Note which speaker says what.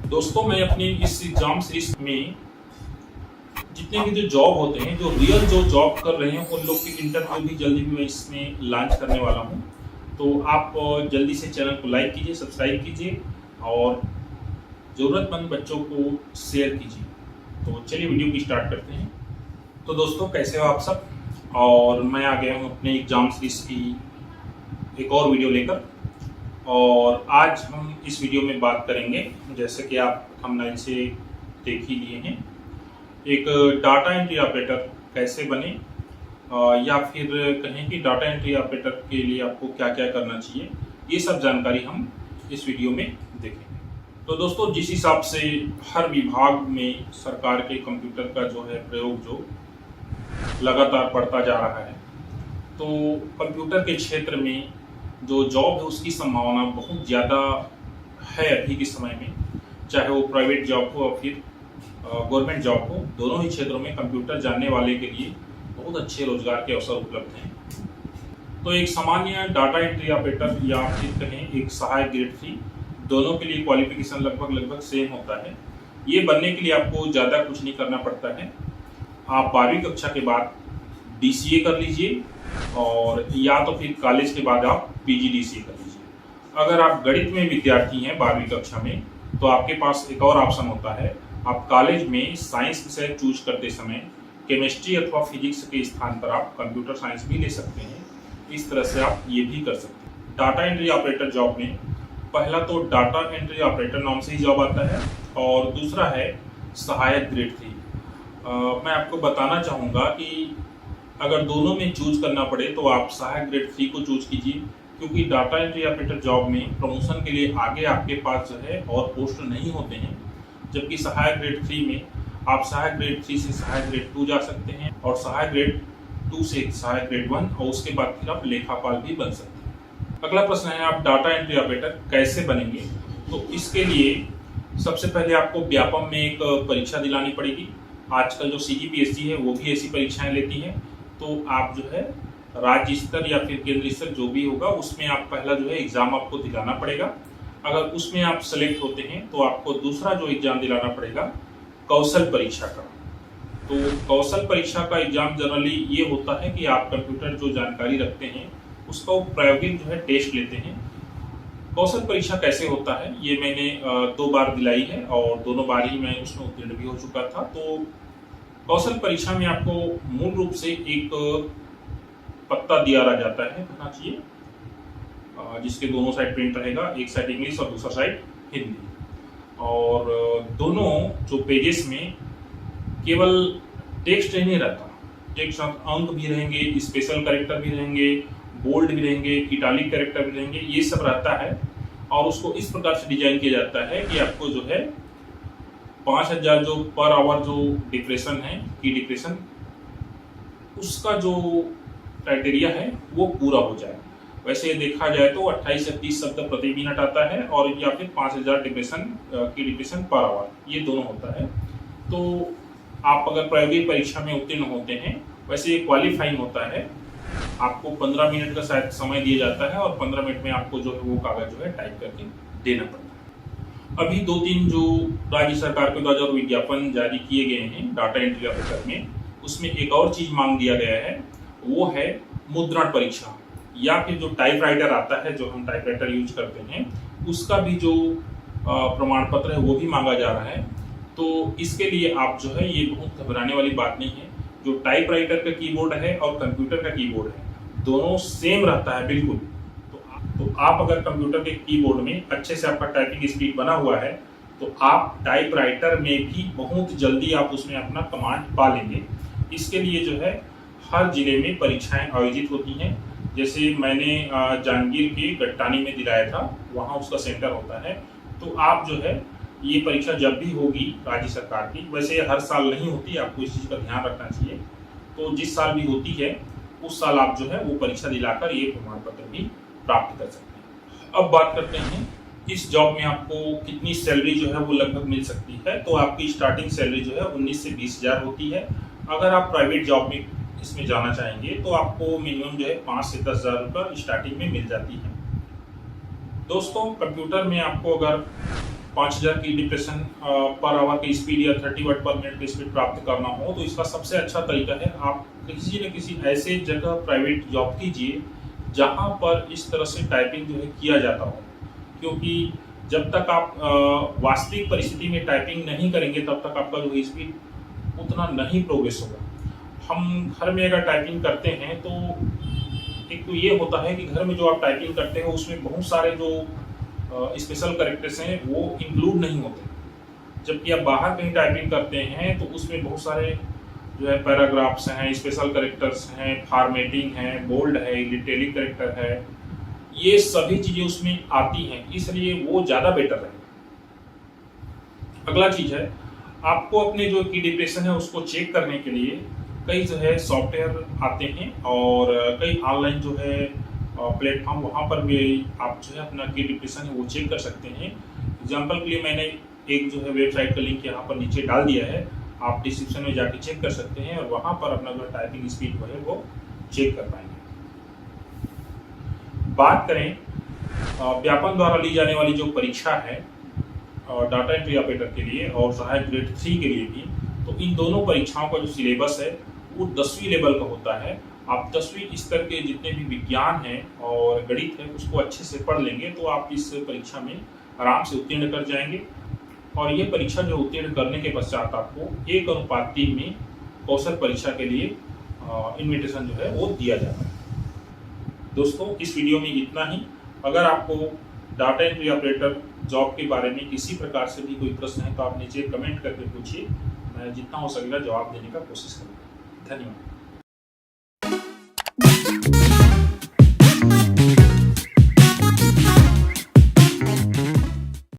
Speaker 1: दोस्तों, मैं अपनी इस एग्जाम सीरीज में जितने भी जो जॉब होते हैं, जो रियल जो जॉब कर रहे हैं, उन लोग की इंटरव्यू भी जल्दी भी मैं इसमें लॉन्च करने वाला हूं। तो आप जल्दी से चैनल को लाइक कीजिए, सब्सक्राइब कीजिए और ज़रूरतमंद बच्चों को शेयर कीजिए। तो चलिए वीडियो की स्टार्ट करते हैं। तो दोस्तों, कैसे हो आप सब? और मैं आ गया हूँ अपने एग्जाम सीरीज की एक और वीडियो लेकर। और आज हम इस वीडियो में बात करेंगे, जैसे कि आप थंबनेल से देख ही लिए हैं, एक डाटा एंट्री ऑपरेटर कैसे बने, या फिर कहें कि डाटा एंट्री ऑपरेटर के लिए आपको क्या क्या करना चाहिए, ये सब जानकारी हम इस वीडियो में देखेंगे। तो दोस्तों, जिस हिसाब से हर विभाग में सरकार के कंप्यूटर का जो है प्रयोग जो लगातार बढ़ता जा रहा है, तो कंप्यूटर के क्षेत्र में जो जॉब है उसकी संभावना बहुत ज़्यादा है अभी के समय में। चाहे वो प्राइवेट जॉब हो या फिर गवर्नमेंट जॉब हो, दोनों ही क्षेत्रों में कंप्यूटर जानने वाले के लिए बहुत अच्छे रोजगार के अवसर उपलब्ध हैं। तो एक सामान्य डाटा एंट्री ऑपरेटर या फिर कहें एक सहायक ग्रेड 3, दोनों के लिए क्वालिफिकेशन लगभग सेम होता है। ये बनने के लिए आपको ज़्यादा कुछ नहीं करना पड़ता है। आप 12वीं कक्षा के बाद DCA कर लीजिए, और या तो फिर कॉलेज के बाद आप PGDCA कर लीजिए। अगर आप गणित में विद्यार्थी हैं 12वीं कक्षा में, तो आपके पास एक और ऑप्शन होता है। आप कॉलेज में साइंस विषय चूज करते समय केमिस्ट्री अथवा फिजिक्स के स्थान पर आप कंप्यूटर साइंस भी ले सकते हैं। इस तरह से आप ये भी कर सकते हैं। डाटा एंट्री ऑपरेटर जॉब में पहला तो डाटा एंट्री ऑपरेटर नाम से ही जॉब आता है, और दूसरा है सहायक ग्रेड 3। मैं आपको बताना चाहूँगा कि अगर दोनों में चूज करना पड़े तो आप सहायक ग्रेड 3 को चूज कीजिए, क्योंकि डाटा एंट्री ऑपरेटर जॉब में प्रमोशन के लिए आगे आपके पास जो है और पोस्ट नहीं होते हैं। जबकि सहायक ग्रेड 3 में आप सहायक ग्रेड 3 से सहायक ग्रेड 2 जा सकते हैं, और सहायक ग्रेड 2 से सहायक ग्रेड 1, और उसके बाद फिर आप लेखापाल भी बन सकते हैं। अगला प्रश्न है, आप डाटा एंट्री ऑपरेटर कैसे बनेंगे? तो इसके लिए सबसे पहले आपको व्यापम में एक परीक्षा दिलानी पड़ेगी। आजकल जो CGPSC है वो भी ऐसी परीक्षाएं लेती है। तो आप जो है राज्य स्तर या फिर केंद्रीय स्तर जो भी होगा, उसमें आप पहला जो है एग्जाम आपको दिलाना पड़ेगा। अगर उसमें आप सेलेक्ट होते हैं तो आपको दूसरा जो एग्जाम दिलाना पड़ेगा कौशल परीक्षा का। तो कौशल परीक्षा का एग्जाम जनरली ये होता है कि आप कंप्यूटर जो जानकारी रखते हैं उसका वो प्रायोगिक जो है टेस्ट लेते हैं। कौशल परीक्षा कैसे होता है ये मैंने 2 बार दिलाई है, और दोनों बार ही मैं उसमें उत्तीर्ण भी हो चुका था। तो कौशल परीक्षा में आपको मूल रूप से एक पत्ता दिया रह जाता है, कहना चाहिए, जिसके दोनों साइड प्रिंट रहेगा, एक साइड इंग्लिश और दूसरा साइड हिंदी। और दोनों जो पेजेस में केवल टेक्स्ट नहीं रहता, टेक्स्ट अंक भी रहेंगे, स्पेशल कैरेक्टर भी रहेंगे, बोल्ड भी रहेंगे, इटालिक कैरेक्टर भी रहेंगे, ये सब रहता है। और उसको इस प्रकार से डिजाइन किया जाता है कि आपको जो है 5000 जो पर आवर जो डिप्रेशन है, की डिप्रेशन, उसका जो क्राइटेरिया है वो पूरा हो जाए। वैसे देखा जाए तो 28 से 30 शब्द प्रति मिनट आता है, और या फिर 5000 डिप्रेशन पर आवर, ये दोनों होता है। तो आप अगर प्रायोगिक परीक्षा में उत्तीर्ण होते हैं, वैसे ये क्वालिफाइंग होता है। आपको 15 मिनट का शायद समय दिया जाता है, और 15 मिनट में आपको जो है वो कागज जो है टाइप करके देना पड़ता है। अभी 2-3 जो राज्य सरकार के द्वारा जो विज्ञापन जारी किए गए हैं डाटा एंट्री ऑपरेटर में, उसमें एक और चीज मांग दिया गया है, वो है मुद्रण परीक्षा, या फिर जो टाइपराइटर आता है, जो हम टाइपराइटर यूज करते हैं, उसका भी जो प्रमाण पत्र है वो भी मांगा जा रहा है। तो इसके लिए आप जो है, ये बहुत घबराने वाली बात नहीं है। जो टाइपराइटर का कीबोर्ड है और कंप्यूटर का कीबोर्ड है, दोनों सेम रहता है बिल्कुल। तो आप अगर कंप्यूटर के कीबोर्ड में अच्छे से आपका टाइपिंग स्पीड बना हुआ है, तो आप टाइपराइटर में भी बहुत जल्दी आप उसमें अपना कमांड पा लेंगे। इसके लिए जो है हर जिले में परीक्षाएं आयोजित होती हैं। जैसे मैंने जांजगीर के गट्टानी में दिलाया था, वहाँ उसका सेंटर होता है। तो आप जो है ये परीक्षा जब भी होगी राज्य सरकार की, वैसे हर साल नहीं होती, आपको इस चीज़ का ध्यान रखना चाहिए। तो जिस साल भी होती है उस साल आप जो है वो परीक्षा दिलाकर ये प्रमाण पत्र भी प्राप्त कर सकते हैं। अब बात करते हैं इस जॉब में आपको कितनी सैलरी जो है वो लगभग मिल सकती है। तो आपकी स्टार्टिंग सैलरी जो है 19 से 20 हज़ार होती है। अगर आप प्राइवेट जॉब में इसमें जाना चाहेंगे तो आपको मिनिमम जो है 5 से 10 हज़ार रुपये स्टार्टिंग में मिल जाती है। दोस्तों कंप्यूटर में आपको अगर 5000 की डिप्रेशन पर आवर की स्पीड या 30 वर्ड पर मिनट की स्पीड प्राप्त करना हो तो इसका सबसे अच्छा तरीका है आप किसी न किसी ऐसे जगह प्राइवेट जॉब कीजिए जहां पर इस तरह से टाइपिंग जो है किया जाता हो, क्योंकि जब तक आप वास्तविक परिस्थिति में टाइपिंग नहीं करेंगे तब तक आपका जो स्पीड उतना नहीं प्रोग्रेस होगा। हम घर में अगर टाइपिंग करते हैं तो एक तो ये होता है कि घर में जो आप टाइपिंग करते हैं उसमें बहुत सारे जो स्पेशल कैरेक्टर्स हैं वो इंक्लूड नहीं होते, जबकि आप बाहर कहीं टाइपिंग करते हैं तो उसमें बहुत सारे जो है पैराग्राफ्स हैं, स्पेशल कैरेक्टर्स हैं, फॉर्मेटिंग है, बोल्ड है, इटैलिक कैरेक्टर है, ये सभी चीज़ें उसमें आती हैं, इसलिए वो ज़्यादा बेटर है। अगला चीज़ है आपको अपने जो की डिप्रेशन है उसको चेक करने के लिए कई जो है सॉफ्टवेयर आते हैं और कई ऑनलाइन जो है प्लेटफॉर्म, वहाँ पर भी आप जो है अपना की डिप्रेशन है वो चेक कर सकते हैं। एग्जाम्पल के लिए मैंने एक जो है वेबसाइट का लिंक यहाँ पर नीचे डाल दिया है, आप डिस्क्रिप्शन में जाके चेक कर सकते हैं और वहाँ पर अपना जो टाइपिंग स्पीड जो है वो चेक कर पाएंगे। बात करें व्यापम द्वारा ली जाने वाली जो परीक्षा है डाटा एंट्री ऑपरेटर के लिए और सहायक ग्रेड 3 के लिए भी, तो इन दोनों परीक्षाओं का जो सिलेबस है वो 10वीं लेवल का होता है। आप 10वीं स्तर के जितने भी विज्ञान है और गणित है उसको अच्छे से पढ़ लेंगे तो आप इस परीक्षा में आराम से उत्तीर्ण कर जाएंगे। और ये परीक्षा जो उत्तीर्ण करने के पश्चात आपको 1:3 में कौशल परीक्षा के लिए इन्विटेशन जो है वो दिया जाता है। दोस्तों इस वीडियो में इतना ही। अगर आपको डाटा एंट्री ऑपरेटर जॉब के बारे में किसी प्रकार से भी कोई प्रश्न है तो आप नीचे कमेंट करके पूछिए, मैं जितना हो सकेगा जवाब देने का कोशिश करूँगा। धन्यवाद।